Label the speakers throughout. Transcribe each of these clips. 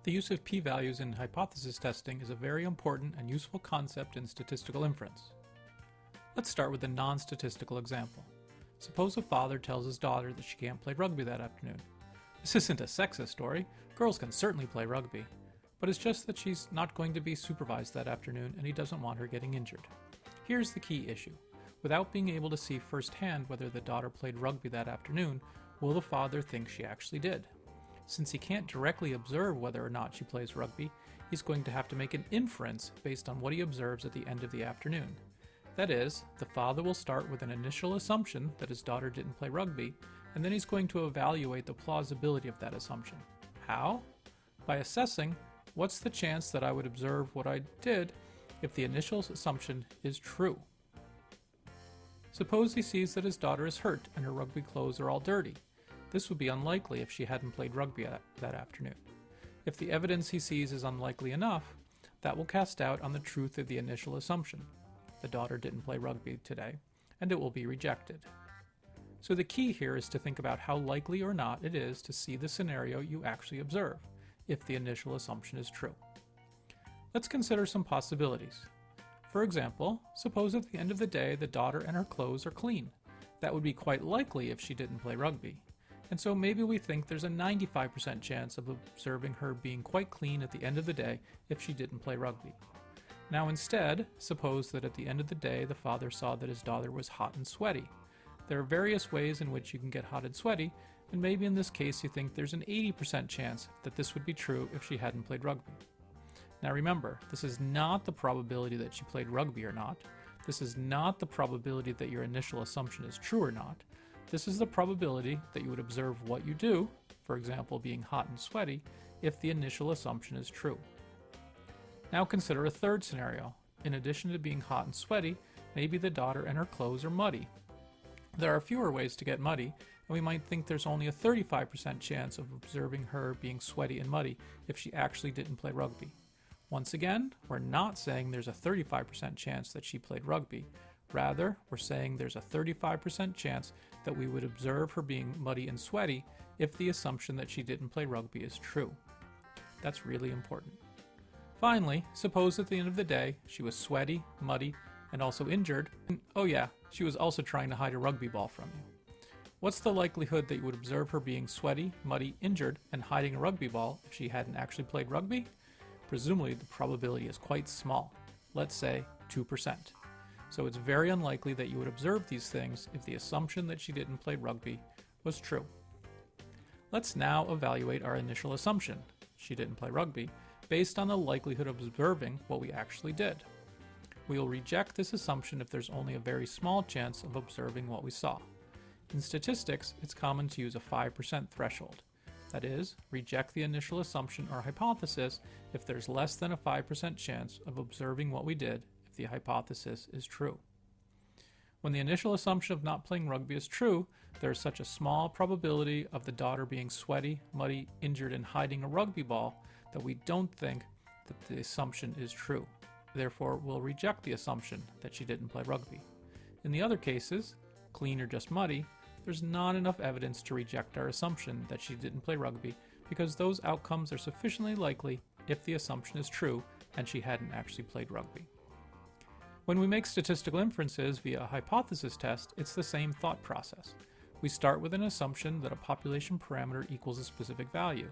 Speaker 1: The use of p-values in hypothesis testing is a very important and useful concept in statistical inference. Let's start with a non-statistical example. Suppose a father tells his daughter that she can't play rugby that afternoon. This isn't a sexist story, girls can certainly play rugby, but it's just that she's not going to be supervised that afternoon and he doesn't want her getting injured. Here's the key issue. Without being able to see firsthand whether the daughter played rugby that afternoon, will the father think she actually did? Since he can't directly observe whether or not she plays rugby, he's going to have to make an inference based on what he observes at the end of the afternoon. That is, the father will start with an initial assumption that his daughter didn't play rugby, and then he's going to evaluate the plausibility of that assumption. How? By assessing, what's the chance that I would observe what I did if the initial assumption is true? Suppose he sees that his daughter is hurt and her rugby clothes are all dirty. This would be unlikely if she hadn't played rugby that afternoon. If the evidence he sees is unlikely enough, that will cast doubt on the truth of the initial assumption. The daughter didn't play rugby today, and it will be rejected. So the key here is to think about how likely or not it is to see the scenario you actually observe, if the initial assumption is true. Let's consider some possibilities. For example, suppose at the end of the day the daughter and her clothes are clean. That would be quite likely if she didn't play rugby. And so maybe we think there's a 95% chance of observing her being quite clean at the end of the day if she didn't play rugby. Now instead, suppose that at the end of the day the father saw that his daughter was hot and sweaty. There are various ways in which you can get hot and sweaty, and maybe in this case you think there's an 80% chance that this would be true if she hadn't played rugby. Now remember, this is not the probability that she played rugby or not. This is not the probability that your initial assumption is true or not. This is the probability that you would observe what you do, for example being hot and sweaty, if the initial assumption is true. Now consider a third scenario. In addition to being hot and sweaty, maybe the daughter and her clothes are muddy. There are fewer ways to get muddy, and we might think there's only a 35% chance of observing her being sweaty and muddy if she actually didn't play rugby. Once again, we're not saying there's a 35% chance that she played rugby. Rather, we're saying there's a 35% chance that we would observe her being muddy and sweaty if the assumption that she didn't play rugby is true. That's really important. Finally, suppose at the end of the day she was sweaty, muddy, and also injured, and oh yeah, she was also trying to hide a rugby ball from you. What's the likelihood that you would observe her being sweaty, muddy, injured, and hiding a rugby ball if she hadn't actually played rugby? Presumably the probability is quite small, let's say 2%. So it's very unlikely that you would observe these things if the assumption that she didn't play rugby was true. Let's now evaluate our initial assumption, she didn't play rugby, based on the likelihood of observing what we actually did. We will reject this assumption if there's only a very small chance of observing what we saw. In statistics, it's common to use a 5% threshold. That is, reject the initial assumption or hypothesis if there's less than a 5% chance of observing what we did if the hypothesis is true. When the initial assumption of not playing rugby is true, there is such a small probability of the daughter being sweaty, muddy, injured, and hiding a rugby ball that we don't think that the assumption is true. Therefore, we'll reject the assumption that she didn't play rugby. In the other cases, clean or just muddy, there's not enough evidence to reject our assumption that she didn't play rugby because those outcomes are sufficiently likely if the assumption is true and she hadn't actually played rugby. When we make statistical inferences via a hypothesis test, it's the same thought process. We start with an assumption that a population parameter equals a specific value.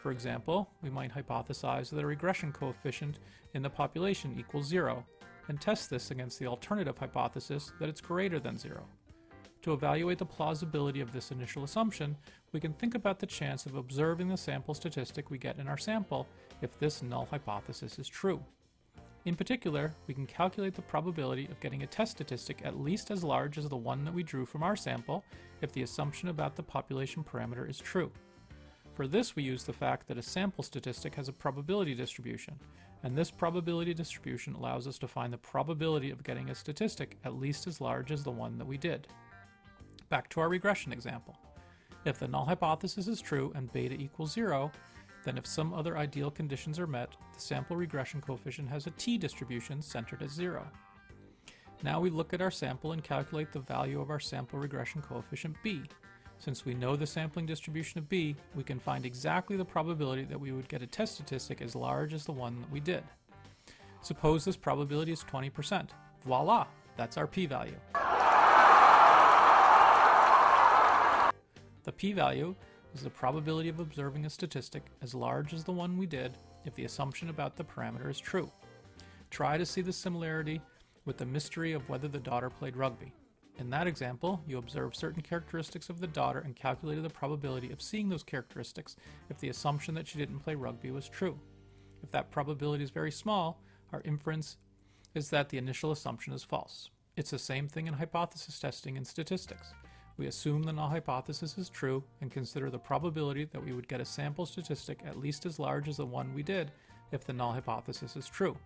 Speaker 1: For example, we might hypothesize that a regression coefficient in the population equals 0, and test this against the alternative hypothesis that it's greater than 0. To evaluate the plausibility of this initial assumption, we can think about the chance of observing the sample statistic we get in our sample if this null hypothesis is true. In particular, we can calculate the probability of getting a test statistic at least as large as the one that we drew from our sample if the assumption about the population parameter is true. For this, we use the fact that a sample statistic has a probability distribution, and this probability distribution allows us to find the probability of getting a statistic at least as large as the one that we did. Back to our regression example. If the null hypothesis is true and beta equals 0, then if some other ideal conditions are met, the sample regression coefficient has a t-distribution centered at 0. Now we look at our sample and calculate the value of our sample regression coefficient b. Since we know the sampling distribution of B, we can find exactly the probability that we would get a test statistic as large as the one that we did. Suppose this probability is 20%. Voila! That's our p-value. The p-value is the probability of observing a statistic as large as the one we did if the assumption about the parameter is true. Try to see the similarity with the mystery of whether the daughter played rugby. In that example, you observed certain characteristics of the daughter and calculated the probability of seeing those characteristics if the assumption that she didn't play rugby was true. If that probability is very small, our inference is that the initial assumption is false. It's the same thing in hypothesis testing in statistics. We assume the null hypothesis is true and consider the probability that we would get a sample statistic at least as large as the one we did if the null hypothesis is true.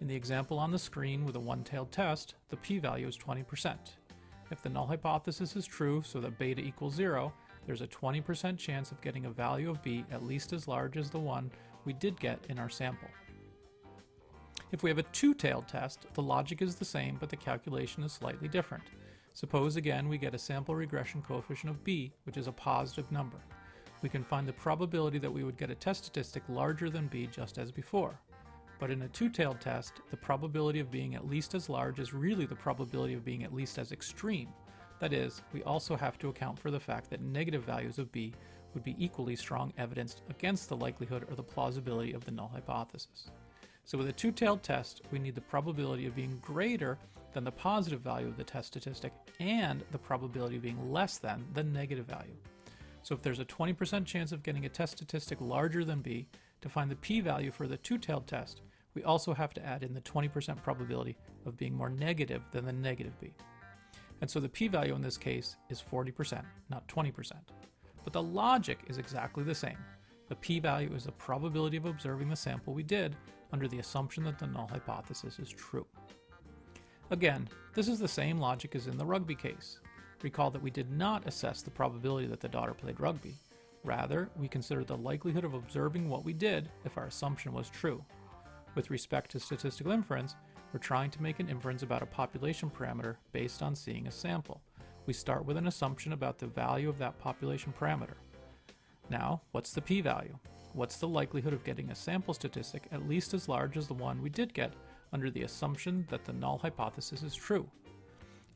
Speaker 1: In the example on the screen with a one-tailed test, the p-value is 20%. If the null hypothesis is true, so that beta equals 0, there's a 20% chance of getting a value of b at least as large as the one we did get in our sample. If we have a two-tailed test, the logic is the same, but the calculation is slightly different. Suppose again we get a sample regression coefficient of b, which is a positive number. We can find the probability that we would get a test statistic larger than b just as before. But in a two-tailed test, the probability of being at least as large is really the probability of being at least as extreme. That is, we also have to account for the fact that negative values of b would be equally strong evidence against the likelihood or the plausibility of the null hypothesis. So with a two-tailed test, we need the probability of being greater than the positive value of the test statistic and the probability of being less than the negative value. So if there's a 20% chance of getting a test statistic larger than b, to find the p-value for the two-tailed test, we also have to add in the 20% probability of being more negative than the negative b. And so the p-value in this case is 40%, not 20%. But the logic is exactly the same. The p-value is the probability of observing the sample we did under the assumption that the null hypothesis is true. Again, this is the same logic as in the rugby case. Recall that we did not assess the probability that the daughter played rugby. Rather, we considered the likelihood of observing what we did if our assumption was true. With respect to statistical inference, we're trying to make an inference about a population parameter based on seeing a sample. We start with an assumption about the value of that population parameter. Now, what's the p-value? What's the likelihood of getting a sample statistic at least as large as the one we did get under the assumption that the null hypothesis is true?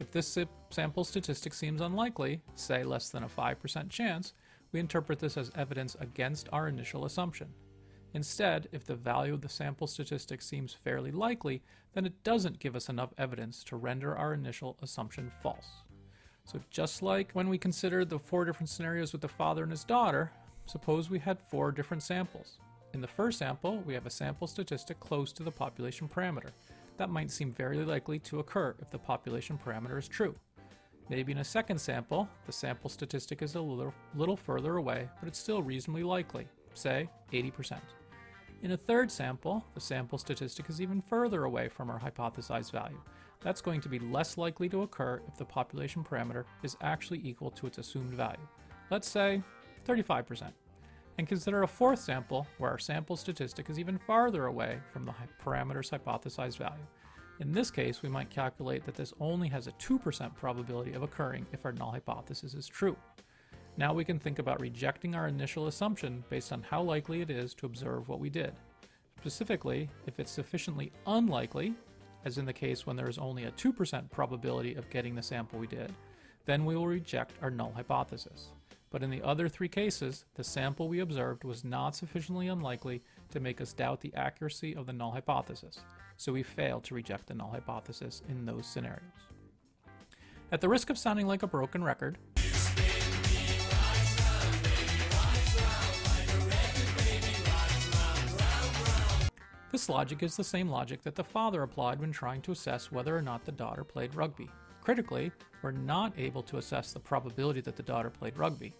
Speaker 1: If this sample statistic seems unlikely, say less than a 5% chance, we interpret this as evidence against our initial assumption. Instead, if the value of the sample statistic seems fairly likely, then it doesn't give us enough evidence to render our initial assumption false. So just like when we considered the 4 different scenarios with the father and his daughter, suppose we had 4 different samples. In the first sample, we have a sample statistic close to the population parameter. That might seem very likely to occur if the population parameter is true. Maybe in a second sample, the sample statistic is a little further away, but it's still reasonably likely, say 80%. In a third sample, the sample statistic is even further away from our hypothesized value. That's going to be less likely to occur if the population parameter is actually equal to its assumed value. Let's say 35%. And consider a fourth sample where our sample statistic is even farther away from the parameter's hypothesized value. In this case, we might calculate that this only has a 2% probability of occurring if our null hypothesis is true. Now we can think about rejecting our initial assumption based on how likely it is to observe what we did. Specifically, if it's sufficiently unlikely, as in the case when there is only a 2% probability of getting the sample we did, then we will reject our null hypothesis. But in the other 3 cases, the sample we observed was not sufficiently unlikely to make us doubt the accuracy of the null hypothesis, so we failed to reject the null hypothesis in those scenarios. At the risk of sounding like a broken record, this logic is the same logic that the father applied when trying to assess whether or not the daughter played rugby. Critically, we're not able to assess the probability that the daughter played rugby.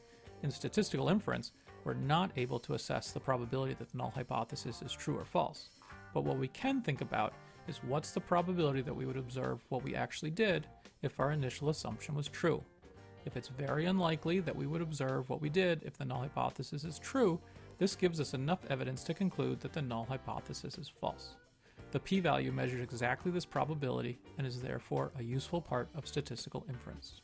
Speaker 1: In statistical inference, we're not able to assess the probability that the null hypothesis is true or false. But what we can think about is what's the probability that we would observe what we actually did if our initial assumption was true. If it's very unlikely that we would observe what we did if the null hypothesis is true, this gives us enough evidence to conclude that the null hypothesis is false. The p-value measures exactly this probability and is therefore a useful part of statistical inference.